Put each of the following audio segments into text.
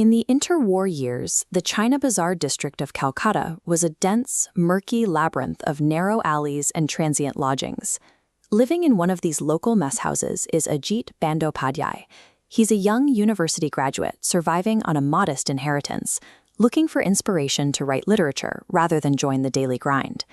In the interwar years, the China Bazaar district of Calcutta was a dense, murky labyrinth of narrow alleys and transient lodgings. Living in one of these local mess houses is Ajit Bandyopadhyay. He's a young university graduate surviving on a modest inheritance, looking for inspiration to write literature rather than join the daily grind.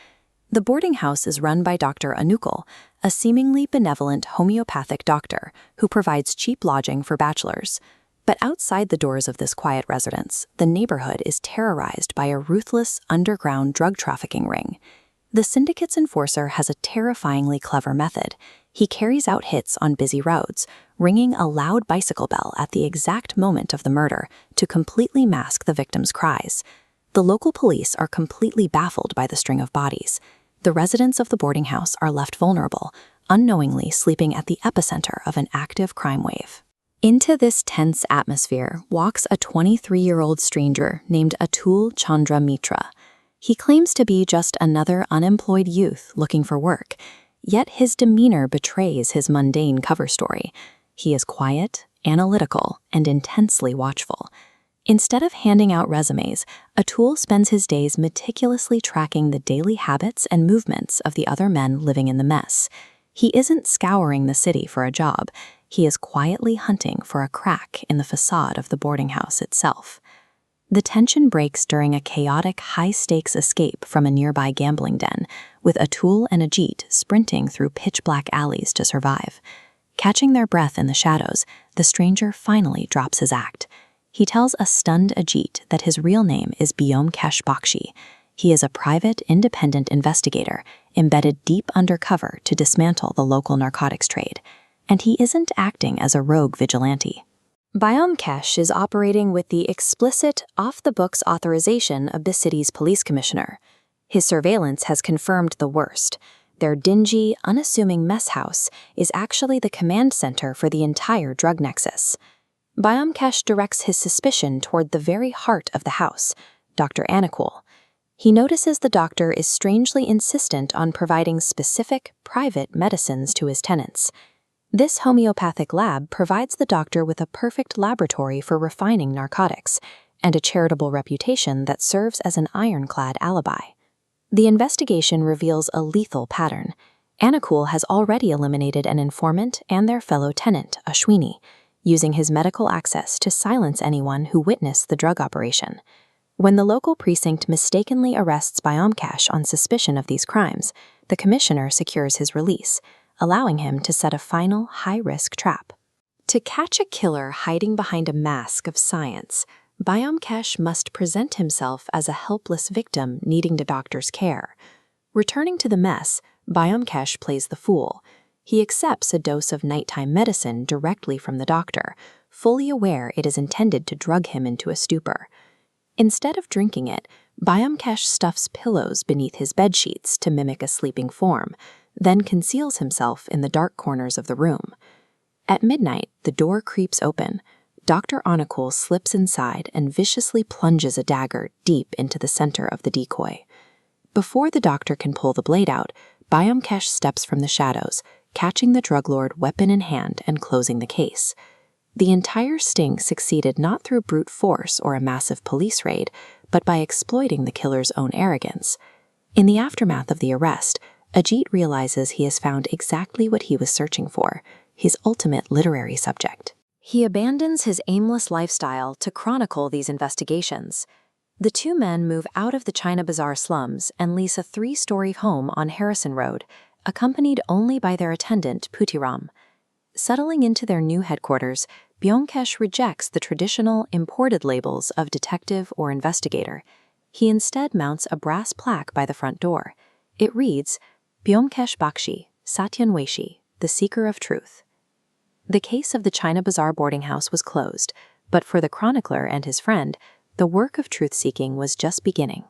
The boarding house is run by Dr. Anukul, a seemingly benevolent homeopathic doctor who provides cheap lodging for bachelors. But outside the doors of this quiet residence, the neighborhood is terrorized by a ruthless underground drug trafficking ring. The syndicate's enforcer has a terrifyingly clever method. He carries out hits on busy roads, ringing a loud bicycle bell at the exact moment of the murder to completely mask the victim's cries. The local police are completely baffled by the string of bodies. The residents of the boarding house are left vulnerable, unknowingly sleeping at the epicenter of an active crime wave. Into this tense atmosphere walks a 23-year-old stranger named Atul Mitra. He claims to be just another unemployed youth looking for work, yet his demeanor betrays his mundane cover story. He is quiet, analytical, and intensely watchful. Instead of handing out resumes, Atul spends his days meticulously tracking the daily habits and movements of the other men living in the mess. He isn't scouring the city for a job. He is quietly hunting for a crack in the facade of the boarding house itself. The tension breaks during a chaotic, high-stakes escape from a nearby gambling den, with Atul and Ajit sprinting through pitch-black alleys to survive. Catching their breath in the shadows, the stranger finally drops his act. He tells a stunned Ajit that his real name is Byomkesh Bakshi. He is a private, independent investigator, embedded deep undercover to dismantle the local narcotics trade. And he isn't acting as a rogue vigilante. Byomkesh is operating with the explicit, off-the-books authorization of the city's police commissioner. His surveillance has confirmed the worst. Their dingy, unassuming mess house is actually the command center for the entire drug nexus. Byomkesh directs his suspicion toward the very heart of the house, Dr. Anukul. He notices the doctor is strangely insistent on providing specific, private medicines to his tenants. This homeopathic lab provides the doctor with a perfect laboratory for refining narcotics and a charitable reputation that serves as an ironclad alibi. The investigation reveals a lethal pattern. Anukul has already eliminated an informant and their fellow tenant, Ashwini, using his medical access to silence anyone who witnessed the drug operation. When the local precinct mistakenly arrests Byomkesh on suspicion of these crimes, the commissioner secures his release, allowing him to set a final high-risk trap. To catch a killer hiding behind a mask of science, Byomkesh must present himself as a helpless victim needing the doctor's care. Returning to the mess, Byomkesh plays the fool. He accepts a dose of nighttime medicine directly from the doctor, fully aware it is intended to drug him into a stupor. Instead of drinking it, Byomkesh stuffs pillows beneath his bedsheets to mimic a sleeping form, then conceals himself in the dark corners of the room. At midnight, the door creeps open. Dr. Anukul slips inside and viciously plunges a dagger deep into the center of the decoy. Before the doctor can pull the blade out, Byomkesh steps from the shadows, catching the drug lord weapon in hand and closing the case. The entire sting succeeded not through brute force or a massive police raid, but by exploiting the killer's own arrogance. In the aftermath of the arrest, Ajit realizes he has found exactly what he was searching for, his ultimate literary subject. He abandons his aimless lifestyle to chronicle these investigations. The two men move out of the China Bazaar slums and lease a 3-story home on Harrison Road, accompanied only by their attendant, Putiram. Settling into their new headquarters, Byomkesh rejects the traditional, imported labels of detective or investigator. He instead mounts a brass plaque by the front door. It reads, Byomkesh Bakshi, Satyanweshi, the seeker of truth. The case of the China Bazaar boarding house was closed, but for the chronicler and his friend, the work of truth-seeking was just beginning.